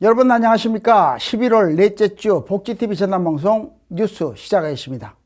여러분 안녕하십니까? 11월 넷째 주 복지TV 전남방송 뉴스 시작하겠습니다.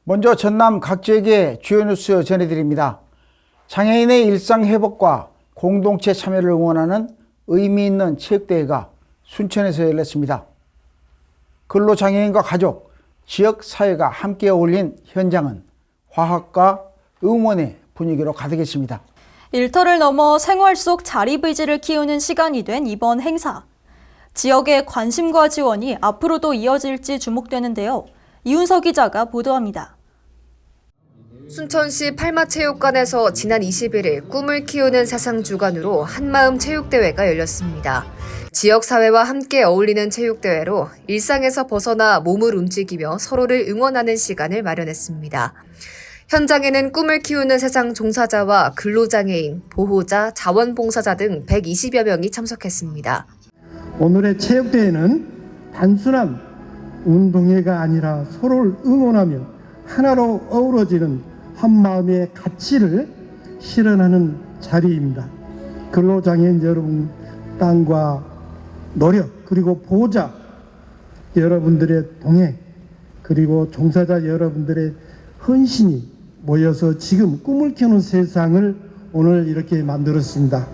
먼저 전남 각 지역의 주요 뉴스 전해드립니다. 장애인의 일상 회복과 공동체 참여를 응원하는 의미 있는 체육대회가 순천에서 열렸습니다. 근로장애인과 가족, 지역 사회가 함께 어울린 현장은 화합과 응원의 분위기로 가득했습니다. 일터를 넘어 생활 속 자립의지를 키우는 시간이 된 이번 행사. 지역의 관심과 지원이 앞으로도 이어질지 주목되는데요. 이윤석 기자가 보도합니다. 순천시 팔마체육관에서 지난 21일 꿈을 키우는 세상 주관으로 한마음 체육대회가 열렸습니다. 지역사회와 함께 어울리는 체육대회로 일상에서 벗어나 몸을 움직이며 서로를 응원하는 시간을 마련했습니다. 현장에는 꿈을 키우는 세상 종사자와 근로장애인, 보호자, 자원봉사자 등 120여 명이 참석했습니다. 오늘의 체육대회는 단순한 운동회가 아니라 서로를 응원하며 하나로 어우러지는 한마음의 가치를 실현하는 자리입니다. 근로장애인 여러분 땅과 노력, 그리고 보호자 여러분들의 동행, 그리고 종사자 여러분들의 헌신이 모여서 지금 꿈을 키우는 세상을 오늘 이렇게 만들었습니다.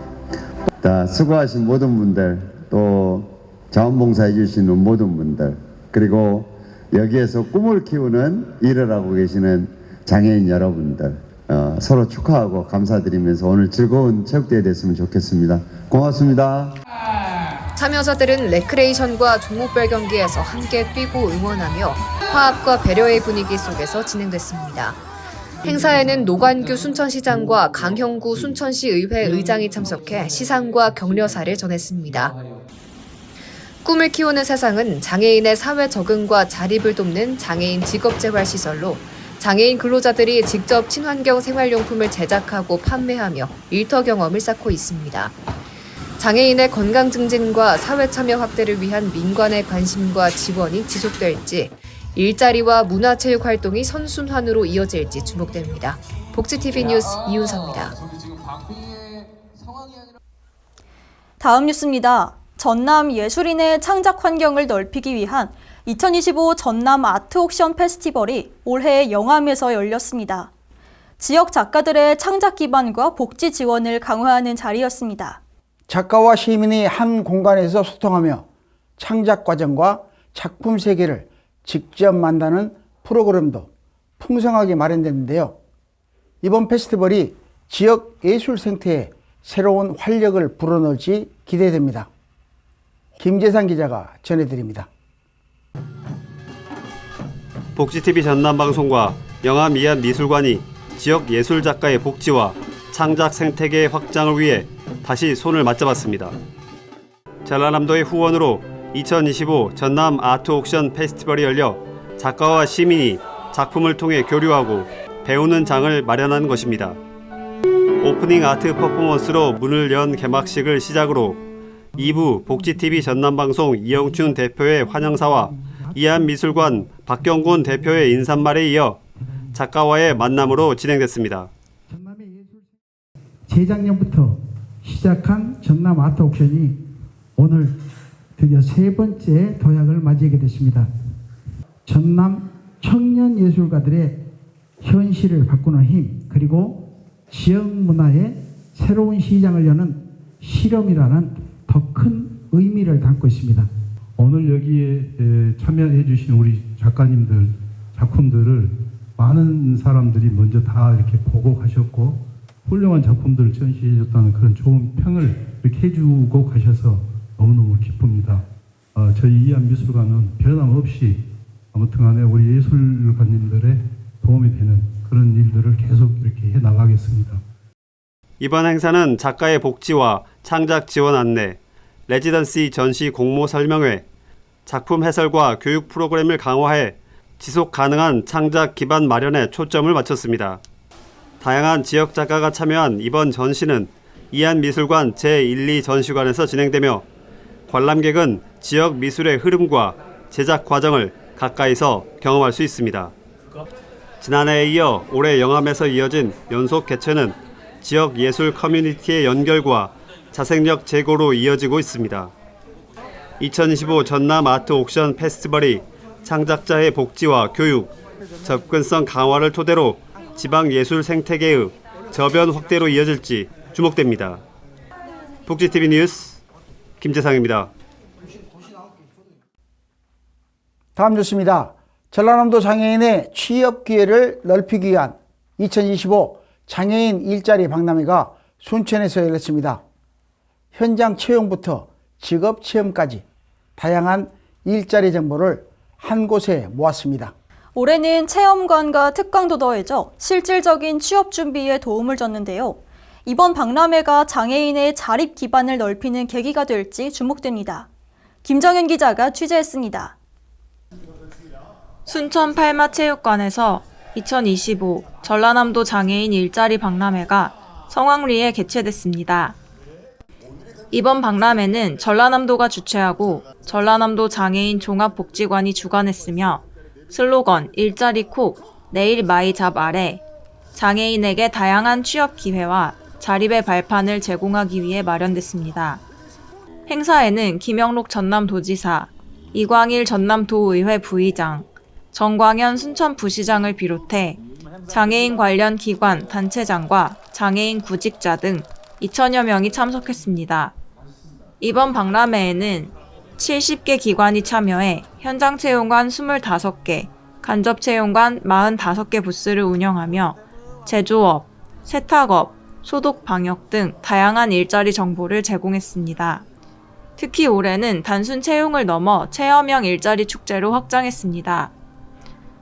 수고하신 모든 분들, 또 자원봉사해 주시는 모든 분들, 그리고 여기에서 꿈을 키우는 일을 하고 계시는 장애인 여러분들, 서로 축하하고 감사드리면서 오늘 즐거운 체육대회 됐으면 좋겠습니다. 고맙습니다. 참여자들은 레크레이션과 종목별 경기에서 함께 뛰고 응원하며 화합과 배려의 분위기 속에서 진행됐습니다. 행사에는 노관규 순천시장과 강형구 순천시 의회 의장이 참석해 시상과 격려사를 전했습니다. 꿈을 키우는 세상은 장애인의 사회 적응과 자립을 돕는 장애인 직업재활시설로 장애인 근로자들이 직접 친환경 생활용품을 제작하고 판매하며 일터 경험을 쌓고 있습니다. 장애인의 건강 증진과 사회 참여 확대를 위한 민관의 관심과 지원이 지속될지, 일자리와 문화체육 활동이 선순환으로 이어질지 주목됩니다. 복지TV 뉴스 이윤서입니다. 다음 뉴스입니다. 전남 예술인의 창작 환경을 넓히기 위한 2025 전남 아트 옥션 페스티벌이 올해 영암에서 열렸습니다. 지역 작가들의 창작 기반과 복지 지원을 강화하는 자리였습니다. 작가와 시민이 한 공간에서 소통하며 창작 과정과 작품 세계를 직접 만나는 프로그램도 풍성하게 마련됐는데요. 이번 페스티벌이 지역 예술 생태에 새로운 활력을 불어넣을지 기대됩니다. 김재상 기자가 전해드립니다. 복지TV 전남방송과 영암 이한미술관이 지역 예술작가의 복지와 창작 생태계의 확장을 위해 다시 손을 맞잡았습니다. 전라남도의 후원으로 2025 전남 아트 옥션 페스티벌이 열려 작가와 시민이 작품을 통해 교류하고 배우는 장을 마련한 것입니다. 오프닝 아트 퍼포먼스로 문을 연 개막식을 시작으로 2부 복지TV 전남방송 이영춘 대표의 환영사와 이한미술관 박경군 대표의 인사말에 이어 작가와의 만남으로 진행됐습니다. 재작년부터 시작한 전남 아트 옥션이 오늘 드디어 세 번째 도약을 맞이하게 됐습니다. 전남 청년 예술가들의 현실을 바꾸는 힘, 그리고 지역 문화의 새로운 시장을 여는 실험이라는 더 큰 의미를 담고 있습니다. 오늘 여기에 참여해 주신 우리 작가님들 작품들을 많은 사람들이 먼저 다 이렇게 보고 가셨고 훌륭한 작품들을 전시해 줬다는 그런 좋은 평을 이렇게 해주고 가셔서 너무너무 기쁩니다. 저희 이한미술관은 변함없이 아무튼 간에 우리 예술가님들의 도움이 되는 그런 일들을 계속 이렇게 해 나가겠습니다. 이번 행사는 작가의 복지와 창작 지원 안내, 레지던시 전시 공모 설명회, 작품 해설과 교육 프로그램을 강화해 지속 가능한 창작 기반 마련에 초점을 맞췄습니다. 다양한 지역 작가가 참여한 이번 전시는 이한미술관 제1, 2 전시관에서 진행되며 관람객은 지역 미술의 흐름과 제작 과정을 가까이서 경험할 수 있습니다. 지난해에 이어 올해 영암에서 이어진 연속 개최는 지역 예술 커뮤니티의 연결과 자생력 제고로 이어지고 있습니다. 2025 전남 아트 옥션 페스티벌이 창작자의 복지와 교육, 접근성 강화를 토대로 지방 예술 생태계의 저변 확대로 이어질지 주목됩니다. 복지TV 뉴스 김재상입니다. 다음 뉴스입니다. 전라남도 장애인의 취업 기회를 넓히기 위한 2025 장애인 일자리 박람회가 순천에서 열렸습니다. 현장 채용부터 직업 체험까지 다양한 일자리 정보를 한 곳에 모았습니다. 올해는 체험관과 특강도 더해져 실질적인 취업 준비에 도움을 줬는데요. 이번 박람회가 장애인의 자립 기반을 넓히는 계기가 될지 주목됩니다. 김정현 기자가 취재했습니다. 순천 팔마체육관에서 2025 전라남도 장애인 일자리 박람회가 성황리에 개최됐습니다. 이번 박람회는 전라남도가 주최하고 전라남도 장애인 종합복지관이 주관했으며 슬로건 일자리 콕, 내일 마이 잡 아래 장애인에게 다양한 취업 기회와 자립의 발판을 제공하기 위해 마련됐습니다. 행사에는 김영록 전남도지사, 이광일 전남도의회 부의장, 정광현 순천부시장을 비롯해 장애인 관련 기관, 단체장과 장애인 구직자 등 2,000여 명이 참석했습니다. 이번 박람회에는 70개 기관이 참여해 현장 채용관 25개, 간접 채용관 45개 부스를 운영하며 제조업, 세탁업, 소독 방역 등 다양한 일자리 정보를 제공했습니다. 특히 올해는 단순 채용을 넘어 체험형 일자리 축제로 확장했습니다.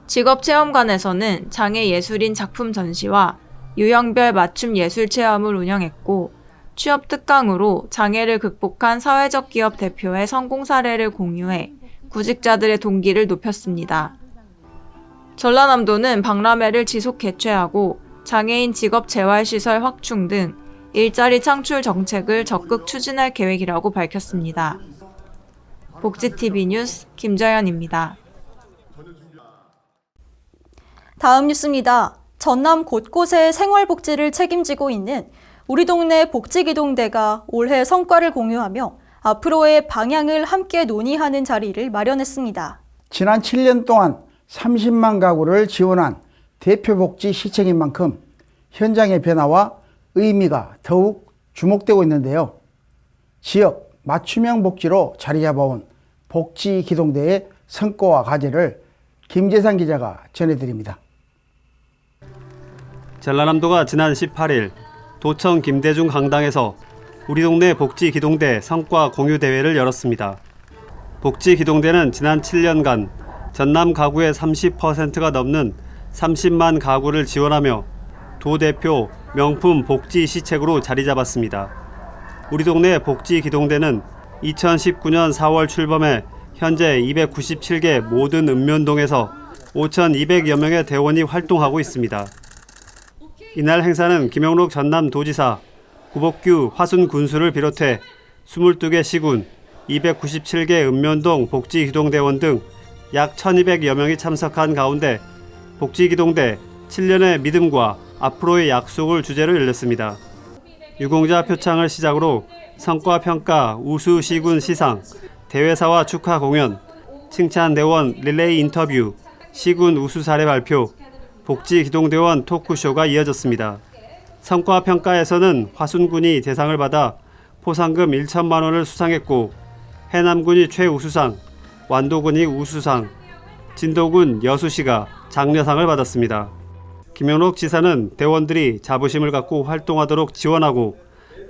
직업체험관에서는 장애예술인 작품 전시와 유형별 맞춤 예술 체험을 운영했고 취업 특강으로 장애를 극복한 사회적 기업 대표의 성공 사례를 공유해 구직자들의 동기를 높였습니다. 전라남도는 박람회를 지속 개최하고 장애인 직업 재활시설 확충 등 일자리 창출 정책을 적극 추진할 계획이라고 밝혔습니다. 복지TV 뉴스 김자연입니다. 다음 뉴스입니다. 전남 곳곳의 생활복지를 책임지고 있는 우리 동네 복지기동대가 올해 성과를 공유하며 앞으로의 방향을 함께 논의하는 자리를 마련했습니다. 지난 7년 동안 30만 가구를 지원한 대표복지 시책인 만큼 현장의 변화와 의미가 더욱 주목되고 있는데요. 지역 맞춤형 복지로 자리 잡아온 복지기동대의 성과와 과제를 김재상 기자가 전해드립니다. 전라남도가 지난 18일 도청 김대중 강당에서 우리 동네 복지기동대 성과 공유 대회를 열었습니다. 복지기동대는 지난 7년간 전남 가구의 30%가 넘는 30만 가구를 지원하며 도 대표 명품 복지 시책으로 자리 잡았습니다. 우리 동네 복지기동대는 2019년 4월 출범해 현재 297개 모든 읍면동에서 5,200여 명의 대원이 활동하고 있습니다. 이날 행사는 김영록 전남도지사, 구복규 화순군수를 비롯해 22개 시군, 297개 읍면동 복지기동대원 등 약 1,200여 명이 참석한 가운데 복지기동대 7년의 믿음과 앞으로의 약속을 주제로 열렸습니다. 유공자 표창을 시작으로 성과평가 우수 시군 시상, 대회사와 축하 공연, 칭찬대원 릴레이 인터뷰, 시군 우수 사례 발표, 복지기동대원 토크쇼가 이어졌습니다. 성과평가에서는 화순군이 대상을 받아 포상금 1천만 원을 수상했고 해남군이 최우수상, 완도군이 우수상, 진도군 여수시가 장려상을 받았습니다. 김영록 지사는 대원들이 자부심을 갖고 활동하도록 지원하고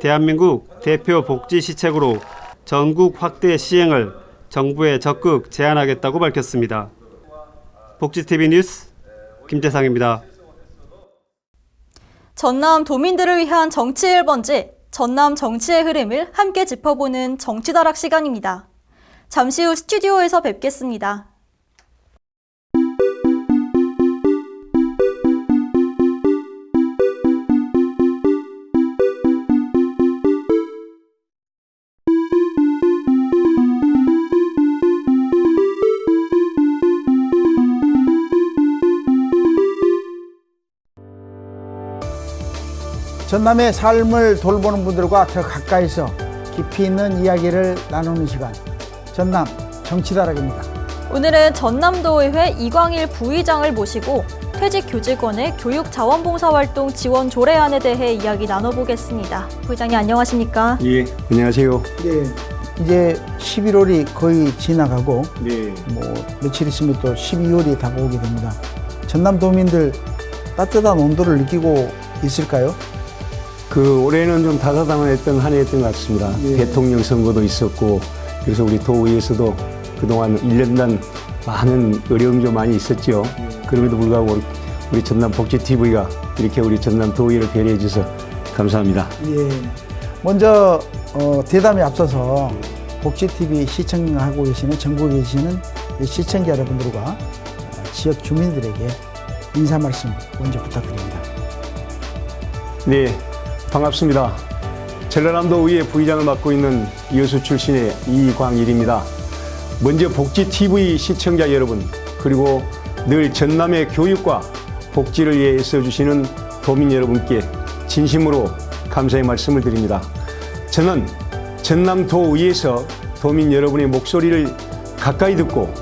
대한민국 대표 복지 시책으로 전국 확대 시행을 정부에 적극 제안하겠다고 밝혔습니다. 복지TV 뉴스 김재상입니다. 전남 도민들을 위한 정치 1번지 전남 정치의 흐름을 함께 짚어보는 정치다락 시간입니다. 잠시 후 스튜디오에서 뵙겠습니다. 전남의 삶을 돌보는 분들과 더 가까이서 깊이 있는 이야기를 나누는 시간, 전남 정치다락입니다. 오늘은 전남도의회 이광일 부의장을 모시고 퇴직 교직원의 교육 자원봉사활동 지원 조례안에 대해 이야기 나눠보겠습니다. 부의장님 안녕하십니까? 예, 안녕하세요. 네, 이제 11월이 거의 지나가고 네. 며칠 있으면 또 12월이 다가오게 됩니다. 전남도민들 따뜻한 온도를 느끼고 있을까요? 올해는 좀 다사다난했던 한 해였던 것 같습니다. 예. 대통령 선거도 있었고, 그래서 우리 도의에서도 그동안 1년간 많은 어려움이 좀 많이 있었죠. 그럼에도 불구하고 우리 전남복지TV가 이렇게 우리 전남도의를 배려해 주셔서 감사합니다. 예. 먼저 대담에 앞서서 복지TV 시청하고 계시는 전국에 계시는 시청자 여러분들과 지역 주민들에게 인사 말씀 먼저 부탁드립니다. 네, 반갑습니다. 전라남도의회 부의장을 맡고 있는 여수 출신의 이광일입니다. 먼저 복지TV 시청자 여러분, 그리고 늘 전남의 교육과 복지를 위해 애써주시는 도민 여러분께 진심으로 감사의 말씀을 드립니다. 저는 전남도의회에서 도민 여러분의 목소리를 가까이 듣고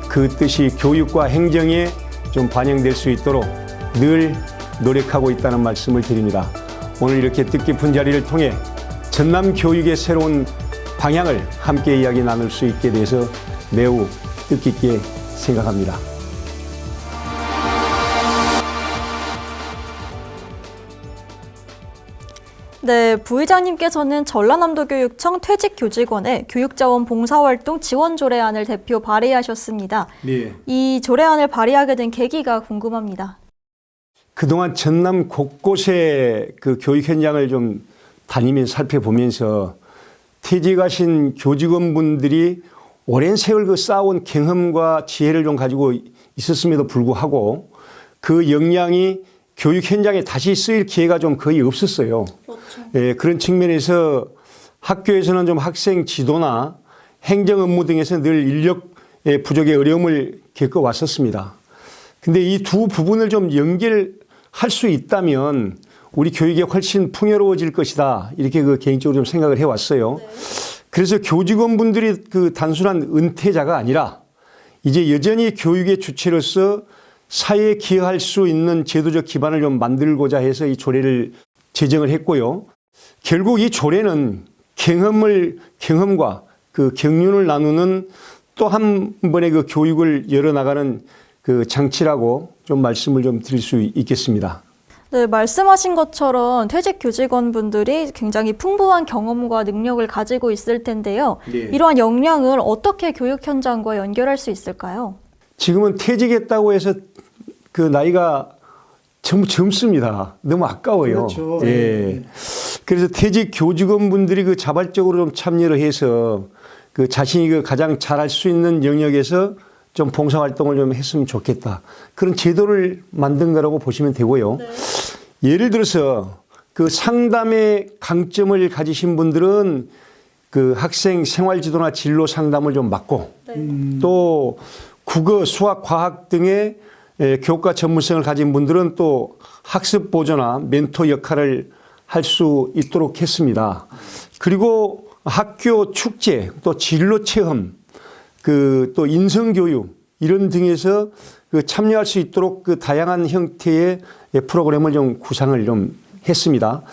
그 뜻이 교육과 행정에 좀 반영될 수 있도록 늘 노력하고 있다는 말씀을 드립니다. 오늘 이렇게 뜻깊은 자리를 통해 전남 교육의 새로운 방향을 함께 이야기 나눌 수 있게 돼서 매우 뜻깊게 생각합니다. 네, 부의장님께서는 전라남도교육청 퇴직교직원의 교육자원 봉사활동 지원 조례안을 대표 발의하셨습니다. 네. 이 조례안을 발의하게 된 계기가 궁금합니다. 그동안 전남 곳곳에 그 교육 현장을 좀 다니면서 살펴보면서 퇴직하신 교직원분들이 오랜 세월 그 쌓아온 경험과 지혜를 좀 가지고 있었음에도 불구하고 그 역량이 교육 현장에 다시 쓰일 기회가 좀 거의 없었어요. 그렇죠. 예, 그런 측면에서 학교에서는 좀 학생 지도나 행정 업무 등에서 늘 인력 부족의 어려움을 겪어왔었습니다. 근데 이 두 부분을 좀 연결할 수 있다면 우리 교육이 훨씬 풍요로워질 것이다. 이렇게 개인적으로 좀 생각을 해왔어요. 네. 그래서 교직원분들이 그 단순한 은퇴자가 아니라 이제 여전히 교육의 주체로서 사회에 기여할 수 있는 제도적 기반을 좀 만들고자 해서 이 조례를 제정을 했고요. 결국 이 조례는 경험과 그 경륜을 나누는 또 한 번의 그 교육을 열어나가는 그 장치라고 좀 말씀을 좀 드릴 수 있겠습니다. 네, 말씀하신 것처럼 퇴직 교직원분들이 굉장히 풍부한 경험과 능력을 가지고 있을 텐데요. 네. 이러한 역량을 어떻게 교육 현장과 연결할 수 있을까요? 지금은 퇴직했다고 해서 그 나이가 전부 젊습니다. 너무 아까워요. 그렇죠. 예. 그래서 퇴직 교직원분들이 그 자발적으로 좀 참여를 해서 그 자신이 그 가장 잘할 수 있는 영역에서 좀 봉사활동을 좀 했으면 좋겠다. 그런 제도를 만든 거라고 보시면 되고요. 네. 예를 들어서 그 상담의 강점을 가지신 분들은 그 학생 생활지도나 진로 상담을 좀 맡고 또 국어, 수학, 과학 등의 교과 전문성을 가진 분들은 또 학습 보조나 멘토 역할을 할 수 있도록 했습니다. 그리고 학교 축제, 또 진로 체험, 또 인성교육 이런 등에서 그 참여할 수 있도록 그 다양한 형태의 프로그램을 좀 구상을 좀 했습니다.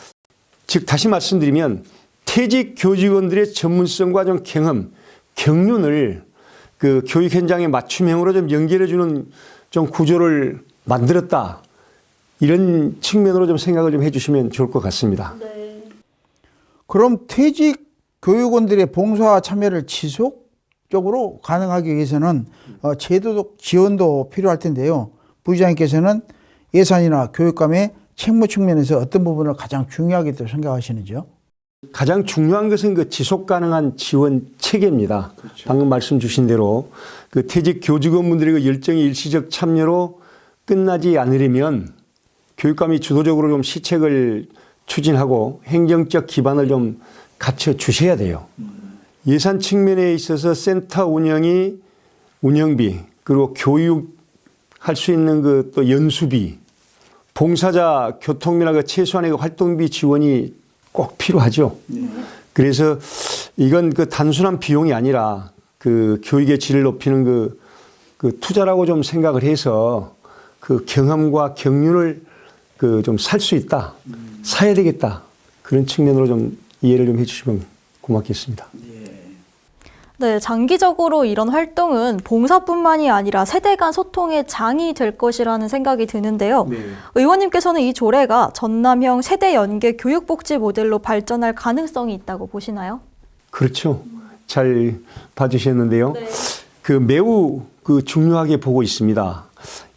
즉 다시 말씀드리면 퇴직 교직원들의 전문성과 좀 경험, 경륜을 그 교육 현장의 맞춤형으로 좀 연결해주는 좀 구조를 만들었다. 이런 측면으로 좀 생각을 좀 해주시면 좋을 것 같습니다. 네. 그럼 퇴직 교육원들의 봉사 참여를 지속적으로 가능하기 위해서는 제도적 지원도 필요할 텐데요. 부의장님께서는 예산이나 교육감의 책무 측면에서 어떤 부분을 가장 중요하게 또 생각하시는지요? 가장 중요한 것은 그 지속 가능한 지원 체계입니다. 방금 말씀 주신 대로 그 퇴직 교직원분들의 그 열정의 일시적 참여로 끝나지 않으려면 교육감이 주도적으로 좀 시책을 추진하고 행정적 기반을 좀 갖춰 주셔야 돼요. 예산 측면에 있어서 센터 운영비 그리고 교육할 수 있는 그 또 연수비, 봉사자 교통비나 그 최소한의 그 활동비 지원이 꼭 필요하죠. 그래서 이건 그 단순한 비용이 아니라 그 교육의 질을 높이는 그 투자라고 좀 생각을 해서 그 경험과 경륜을 그 좀 살 수 있다, 사야 되겠다 그런 측면으로 좀 이해를 좀 해주시면 고맙겠습니다. 네, 장기적으로 이런 활동은 봉사뿐만이 아니라 세대 간 소통의 장이 될 것이라는 생각이 드는데요. 의원님께서는 이 조례가 전남형 세대 연계 교육복지 모델로 발전할 가능성이 있다고 보시나요? 그렇죠. 잘 봐주셨는데요. 그 매우 그 중요하게 보고 있습니다.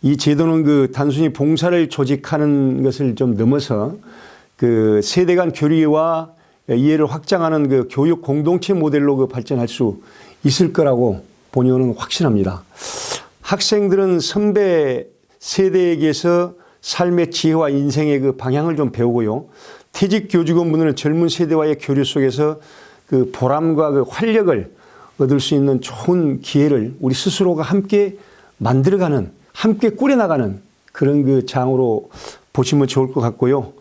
이 제도는 그 단순히 봉사를 조직하는 것을 좀 넘어서 그 세대 간 교류와 이해를 확장하는 그 교육 공동체 모델로 그 발전할 수 있을 거라고 본의원은 확신합니다. 학생들은 선배 세대에게서 삶의 지혜와 인생의 그 방향을 좀 배우고요. 퇴직 교직원분들은 젊은 세대와의 교류 속에서 그 보람과 그 활력을 얻을 수 있는 좋은 기회를 우리 스스로가 함께 만들어가는, 함께 꾸려나가는 그런 그 장으로 보시면 좋을 것 같고요.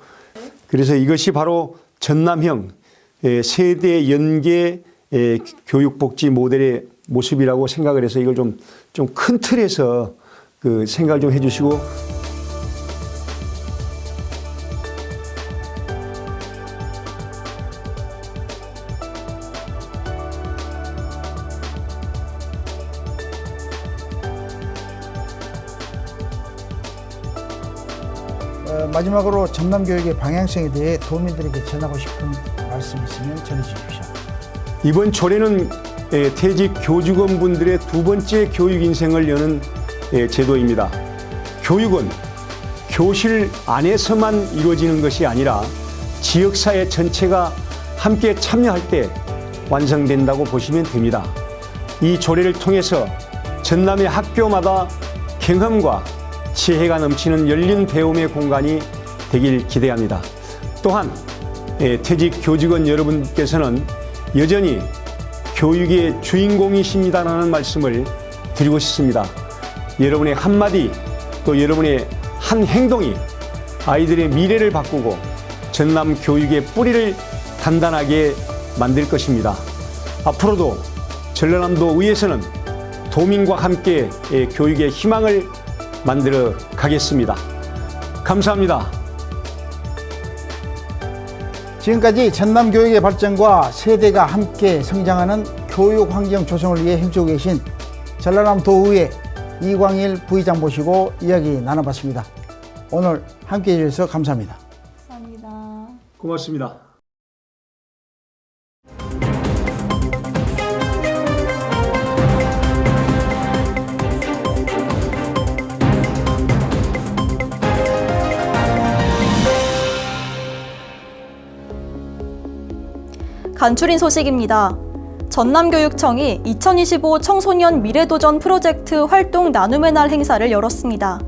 그래서 이것이 바로 전남형 세대 연계 교육복지 모델의 모습이라고 생각을 해서 이걸 좀 큰 틀에서 그 생각을 좀 해주시고 마지막으로 전남교육의 방향성에 대해 도민들에게 전하고 싶은 말씀 있으면 전해주십시오. 이번 조례는 퇴직 교직원분들의 두 번째 교육 인생을 여는 제도입니다. 교육은 교실 안에서만 이루어지는 것이 아니라 지역사회 전체가 함께 참여할 때 완성된다고 보시면 됩니다. 이 조례를 통해서 전남의 학교마다 경험과 지혜가 넘치는 열린 배움의 공간이 되길 기대합니다. 또한 퇴직 교직원 여러분께서는 여전히 교육의 주인공이십니다라는 말씀을 드리고 싶습니다. 여러분의 한마디 또 여러분의 한 행동이 아이들의 미래를 바꾸고 전남 교육의 뿌리를 단단하게 만들 것입니다. 앞으로도 전라남도 의회에서는 도민과 함께 교육의 희망을 만들어 가겠습니다. 감사합니다. 지금까지 전남교육의 발전과 세대가 함께 성장하는 교육 환경 조성을 위해 힘쓰고 계신 전라남도의회 이광일 부의장 모시고 이야기 나눠봤습니다. 오늘 함께해 주셔서 감사합니다. 감사합니다. 고맙습니다. 간추린 소식입니다. 전남교육청이 2025 청소년 미래도전 프로젝트 활동 나눔의 날 행사를 열었습니다.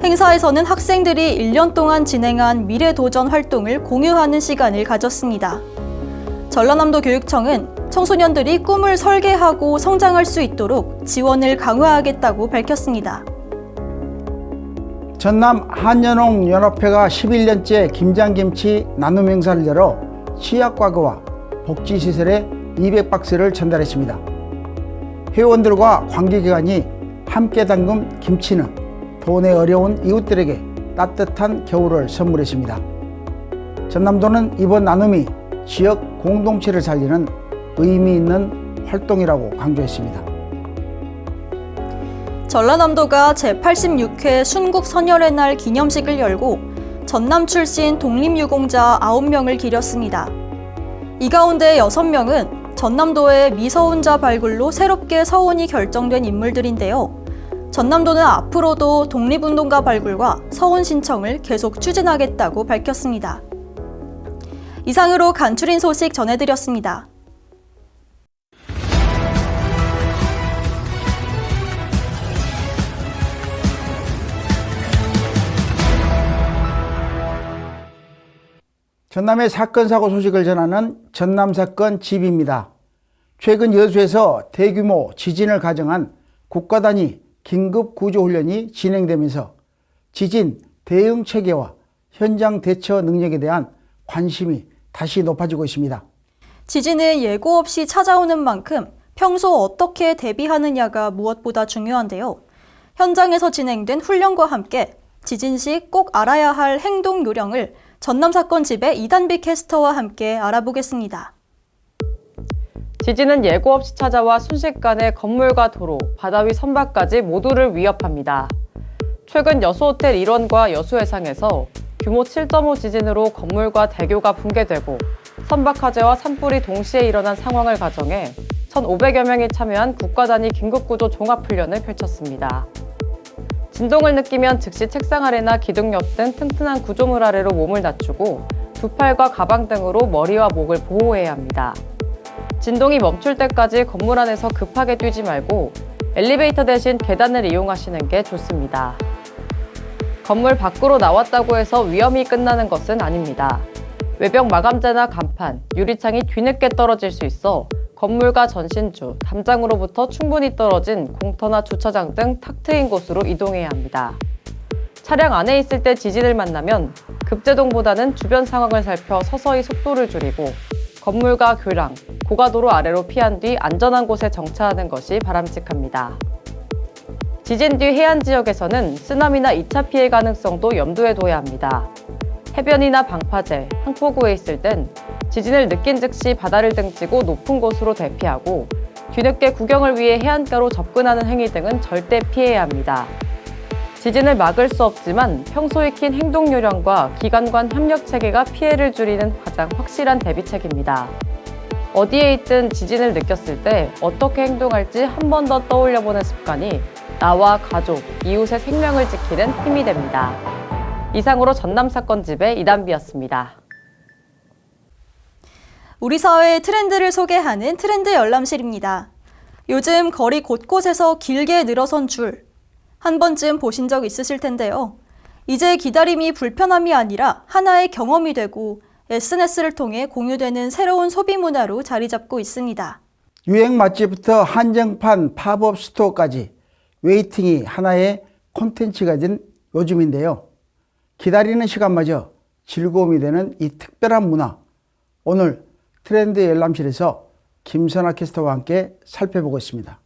행사에서는 학생들이 1년 동안 진행한 미래도전 활동을 공유하는 시간을 가졌습니다. 전라남도 교육청은 청소년들이 꿈을 설계하고 성장할 수 있도록 지원을 강화하겠다고 밝혔습니다. 전남 한연홍연합회가 11년째 김장김치 나눔 행사를 열어 치약과거와 복지시설에 200박스를 전달했습니다. 회원들과 관계기관이 함께 담근 김치는 돈의 어려운 이웃들에게 따뜻한 겨울을 선물했습니다. 전남도는 이번 나눔이 지역 공동체를 살리는 의미 있는 활동이라고 강조했습니다. 전라남도가 제86회 순국선열의 날 기념식을 열고 전남 출신 독립유공자 9명을 기렸습니다. 이 가운데 6명은 전남도의 미서훈자 발굴로 새롭게 서훈이 결정된 인물들인데요. 전남도는 앞으로도 독립운동가 발굴과 서훈 신청을 계속 추진하겠다고 밝혔습니다. 이상으로 간추린 소식 전해드렸습니다. 전남의 사건 사고 소식을 전하는 전남사건 집입니다. 최근 여수에서 대규모 지진을 가정한 국가 단위 긴급 구조 훈련이 진행되면서 지진 대응 체계와 현장 대처 능력에 대한 관심이 다시 높아지고 있습니다. 지진은 예고 없이 찾아오는 만큼 평소 어떻게 대비하느냐가 무엇보다 중요한데요. 현장에서 진행된 훈련과 함께 지진 시 꼭 알아야 할 행동 요령을 전남사건 집의 이단비 캐스터와 함께 알아보겠습니다. 지진은 예고 없이 찾아와 순식간에 건물과 도로, 바다 위 선박까지 모두를 위협합니다. 최근 여수호텔 일원과 여수해상에서 규모 7.5 지진으로 건물과 대교가 붕괴되고 선박 화재와 산불이 동시에 일어난 상황을 가정해 1,500여 명이 참여한 국가 단위 긴급구조 종합훈련을 펼쳤습니다. 진동을 느끼면 즉시 책상 아래나 기둥옆 등 튼튼한 구조물 아래로 몸을 낮추고 두 팔과 가방 등으로 머리와 목을 보호해야 합니다. 진동이 멈출 때까지 건물 안에서 급하게 뛰지 말고 엘리베이터 대신 계단을 이용하시는 게 좋습니다. 건물 밖으로 나왔다고 해서 위험이 끝나는 것은 아닙니다. 외벽 마감재나 간판, 유리창이 뒤늦게 떨어질 수 있어 건물과 전신주, 담장으로부터 충분히 떨어진 공터나 주차장 등 탁 트인 곳으로 이동해야 합니다. 차량 안에 있을 때 지진을 만나면 급제동보다는 주변 상황을 살펴 서서히 속도를 줄이고 건물과 교량, 고가도로 아래로 피한 뒤 안전한 곳에 정차하는 것이 바람직합니다. 지진 뒤 해안 지역에서는 쓰나미나 2차 피해 가능성도 염두에 둬야 합니다. 해변이나 방파제, 항포구에 있을 땐 지진을 느낀 즉시 바다를 등지고 높은 곳으로 대피하고 뒤늦게 구경을 위해 해안가로 접근하는 행위 등은 절대 피해야 합니다. 지진을 막을 수 없지만 평소 익힌 행동 요령과 기관 간 협력 체계가 피해를 줄이는 가장 확실한 대비책입니다. 어디에 있든 지진을 느꼈을 때 어떻게 행동할지 한 번 더 떠올려보는 습관이 나와 가족, 이웃의 생명을 지키는 힘이 됩니다. 이상으로 전남사건집의 이단비였습니다. 우리 사회의 트렌드를 소개하는 트렌드 열람실입니다. 요즘 거리 곳곳에서 길게 늘어선 줄, 한 번쯤 보신 적 있으실 텐데요. 이제 기다림이 불편함이 아니라 하나의 경험이 되고 SNS를 통해 공유되는 새로운 소비 문화로 자리 잡고 있습니다. 유행 맛집부터 한정판 팝업 스토어까지 웨이팅이 하나의 콘텐츠가 된 요즘인데요. 기다리는 시간마저 즐거움이 되는 이 특별한 문화, 오늘 트렌드 열람실에서 김선아 캐스터와 함께 살펴보고 있습니다.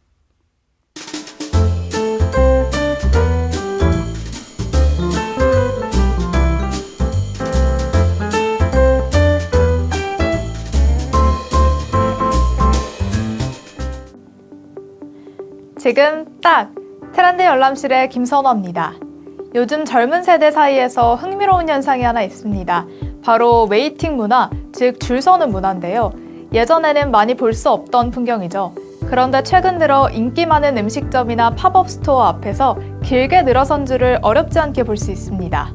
지금 딱 트렌드 열람실의 김선화입니다. 요즘 젊은 세대 사이에서 흥미로운 현상이 하나 있습니다. 바로 웨이팅 문화, 즉 줄 서는 문화인데요. 예전에는 많이 볼 수 없던 풍경이죠. 그런데 최근 들어 인기 많은 음식점이나 팝업 스토어 앞에서 길게 늘어선 줄을 어렵지 않게 볼 수 있습니다.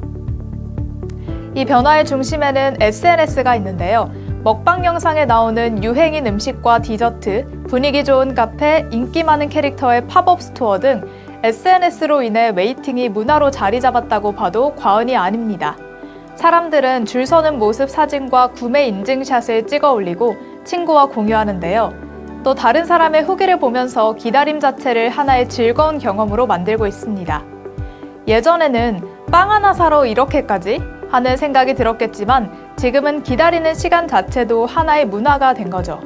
이 변화의 중심에는 SNS가 있는데요. 먹방 영상에 나오는 유행인 음식과 디저트, 분위기 좋은 카페, 인기 많은 캐릭터의 팝업 스토어 등 SNS로 인해 웨이팅이 문화로 자리 잡았다고 봐도 과언이 아닙니다. 사람들은 줄 서는 모습 사진과 구매 인증샷을 찍어 올리고 친구와 공유하는데요. 또 다른 사람의 후기를 보면서 기다림 자체를 하나의 즐거운 경험으로 만들고 있습니다. 예전에는 빵 하나 사러 이렇게까지? 하는 생각이 들었겠지만 지금은 기다리는 시간 자체도 하나의 문화가 된 거죠.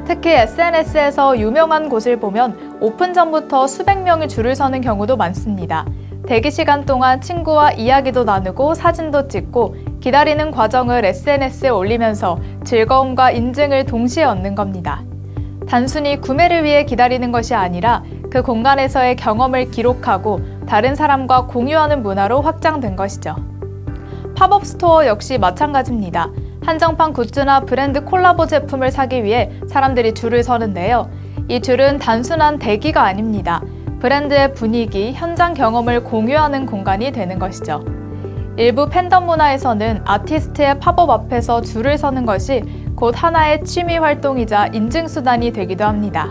특히 SNS에서 유명한 곳을 보면 오픈 전부터 수백 명이 줄을 서는 경우도 많습니다. 대기 시간 동안 친구와 이야기도 나누고 사진도 찍고 기다리는 과정을 SNS에 올리면서 즐거움과 인증을 동시에 얻는 겁니다. 단순히 구매를 위해 기다리는 것이 아니라 그 공간에서의 경험을 기록하고 다른 사람과 공유하는 문화로 확장된 것이죠. 팝업 스토어 역시 마찬가지입니다. 한정판 굿즈나 브랜드 콜라보 제품을 사기 위해 사람들이 줄을 서는데요. 이 줄은 단순한 대기가 아닙니다. 브랜드의 분위기, 현장 경험을 공유하는 공간이 되는 것이죠. 일부 팬덤 문화에서는 아티스트의 팝업 앞에서 줄을 서는 것이 곧 하나의 취미 활동이자 인증수단이 되기도 합니다.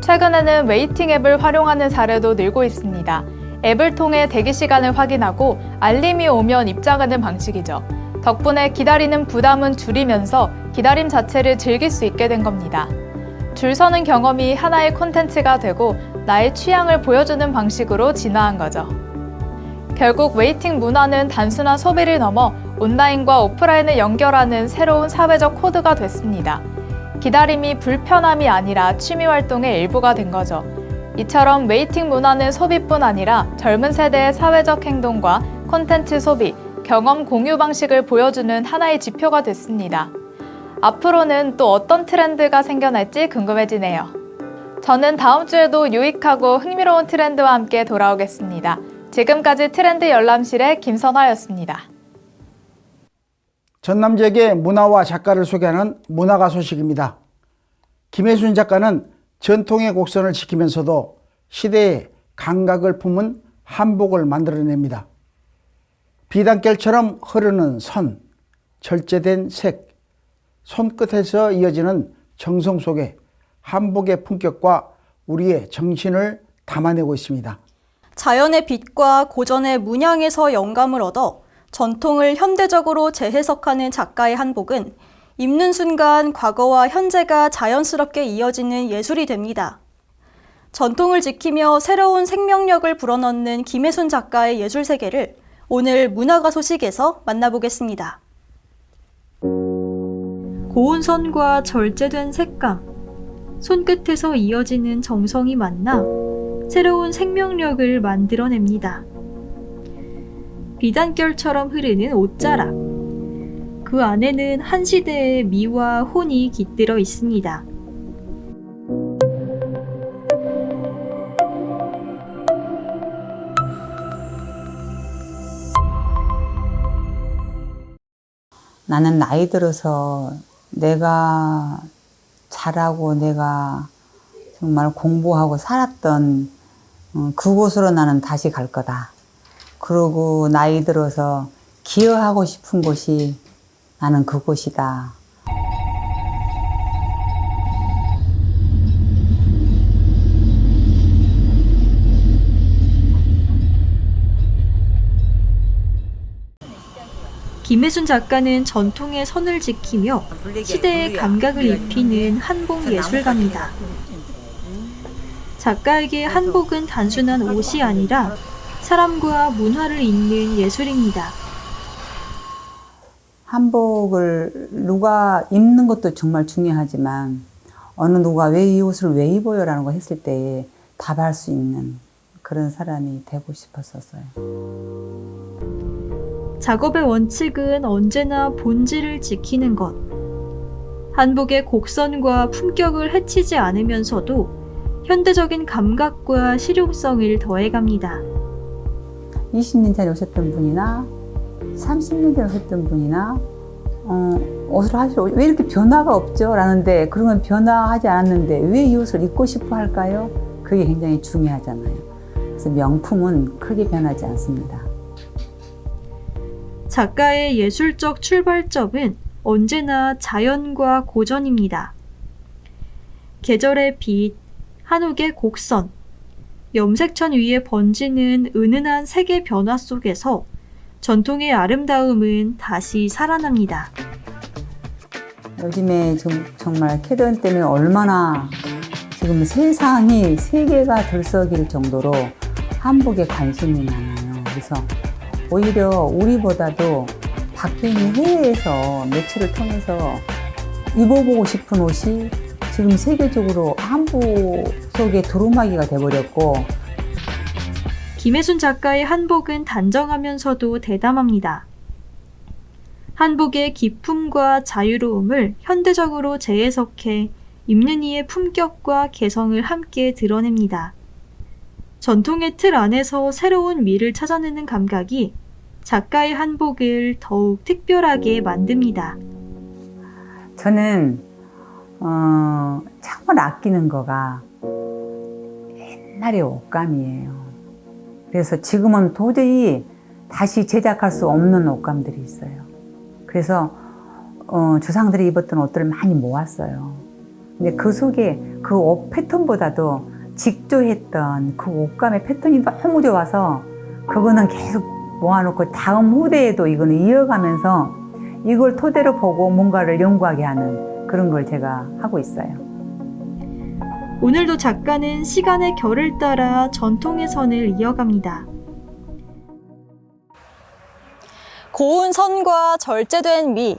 최근에는 웨이팅 앱을 활용하는 사례도 늘고 있습니다. 앱을 통해 대기 시간을 확인하고 알림이 오면 입장하는 방식이죠. 덕분에 기다리는 부담은 줄이면서 기다림 자체를 즐길 수 있게 된 겁니다. 줄 서는 경험이 하나의 콘텐츠가 되고 나의 취향을 보여주는 방식으로 진화한 거죠. 결국 웨이팅 문화는 단순한 소비를 넘어 온라인과 오프라인을 연결하는 새로운 사회적 코드가 됐습니다. 기다림이 불편함이 아니라 취미 활동의 일부가 된 거죠. 이처럼 웨이팅 문화는 소비뿐 아니라 젊은 세대의 사회적 행동과 콘텐츠 소비, 경험 공유 방식을 보여주는 하나의 지표가 됐습니다. 앞으로는 또 어떤 트렌드가 생겨날지 궁금해지네요. 저는 다음 주에도 유익하고 흥미로운 트렌드와 함께 돌아오겠습니다. 지금까지 트렌드 열람실의 김선화였습니다. 전남 지역의 문화와 작가를 소개하는 문화가 소식입니다. 김혜순 작가는 전통의 곡선을 지키면서도 시대의 감각을 품은 한복을 만들어냅니다. 비단결처럼 흐르는 선, 절제된 색, 손끝에서 이어지는 정성 속에 한복의 품격과 우리의 정신을 담아내고 있습니다. 자연의 빛과 고전의 문양에서 영감을 얻어 전통을 현대적으로 재해석하는 작가의 한복은 입는 순간 과거와 현재가 자연스럽게 이어지는 예술이 됩니다. 전통을 지키며 새로운 생명력을 불어넣는 김혜순 작가의 예술 세계를 오늘 문화가 소식에서 만나보겠습니다. 고운 선과 절제된 색감, 손끝에서 이어지는 정성이 만나 새로운 생명력을 만들어냅니다. 비단결처럼 흐르는 옷자락. 그 안에는 한 시대의 미와 혼이 깃들어 있습니다. 나는 나이 들어서 내가 잘하고 내가 정말 공부하고 살았던 그곳으로 나는 다시 갈 거다. 그러고 나이 들어서 기여하고 싶은 곳이 나는 그곳이다. 김혜순 작가는 전통의 선을 지키며 시대의 감각을 입히는 한복 예술가입니다. 작가에게 한복은 단순한 옷이 아니라 사람과 문화를 잇는 예술입니다. 한복을 누가 입는 것도 정말 중요하지만 어느 누가 왜 이 옷을 왜 입어요? 라는 거 했을 때 답할 수 있는 그런 사람이 되고 싶었었어요. 작업의 원칙은 언제나 본질을 지키는 것. 한복의 곡선과 품격을 해치지 않으면서도 현대적인 감각과 실용성을 더해갑니다. 20년 전에 오셨던 분이나 30년 전에 오셨던 분이나 옷을 하시러 왜 이렇게 변화가 없죠? 라는데 그러면 변화하지 않았는데 왜 이 옷을 입고 싶어 할까요? 그게 굉장히 중요하잖아요. 그래서 명품은 크게 변하지 않습니다. 작가의 예술적 출발점은 언제나 자연과 고전입니다. 계절의 빛, 한옥의 곡선, 염색천 위에 번지는 은은한 색의 변화 속에서 전통의 아름다움은 다시 살아납니다. 요즘에 정말 캐던 때문에 얼마나 지금 세상이 세계가 들썩일 정도로 한복에 관심이 많아요. 그래서 오히려 우리보다도 밖에 있는 해외에서 매체를 통해서 입어보고 싶은 옷이 지금 세계적으로 한복 속에 두루마기가 돼버렸고 김혜순 작가의 한복은 단정하면서도 대담합니다. 한복의 기품과 자유로움을 현대적으로 재해석해 입는 이의 품격과 개성을 함께 드러냅니다. 전통의 틀 안에서 새로운 미를 찾아내는 감각이 작가의 한복을 더욱 특별하게 만듭니다. 저는 정말 아끼는 거가 옛날의 옷감이에요. 그래서 지금은 도저히 다시 제작할 수 없는 옷감들이 있어요. 그래서 조상들이 입었던 옷들을 많이 모았어요. 근데 그 속에 그 옷 패턴보다도 직조했던 그 옷감의 패턴이 너무 좋아서 그거는 계속 모아놓고 다음 후대에도 이거는 이어가면서 이걸 토대로 보고 뭔가를 연구하게 하는 그런 걸 제가 하고 있어요. 오늘도 작가는 시간의 결을 따라 전통의 선을 이어갑니다. 고운 선과 절제된 미,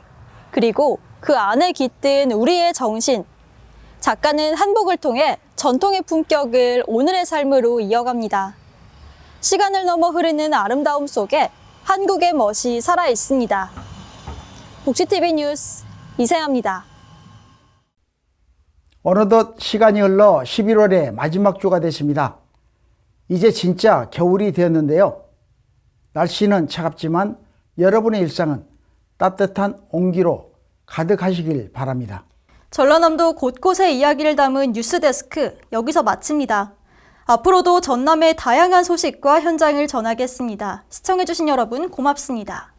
그리고 그 안에 깃든 우리의 정신. 작가는 한복을 통해 전통의 품격을 오늘의 삶으로 이어갑니다. 시간을 넘어 흐르는 아름다움 속에 한국의 멋이 살아 있습니다. 복지TV 뉴스 이세아입니다. 어느덧 시간이 흘러 11월의 마지막 주가 됐습니다. 이제 진짜 겨울이 되었는데요. 날씨는 차갑지만 여러분의 일상은 따뜻한 온기로 가득하시길 바랍니다. 전라남도 곳곳의 이야기를 담은 뉴스데스크 여기서 마칩니다. 앞으로도 전남의 다양한 소식과 현장을 전하겠습니다. 시청해주신 여러분 고맙습니다.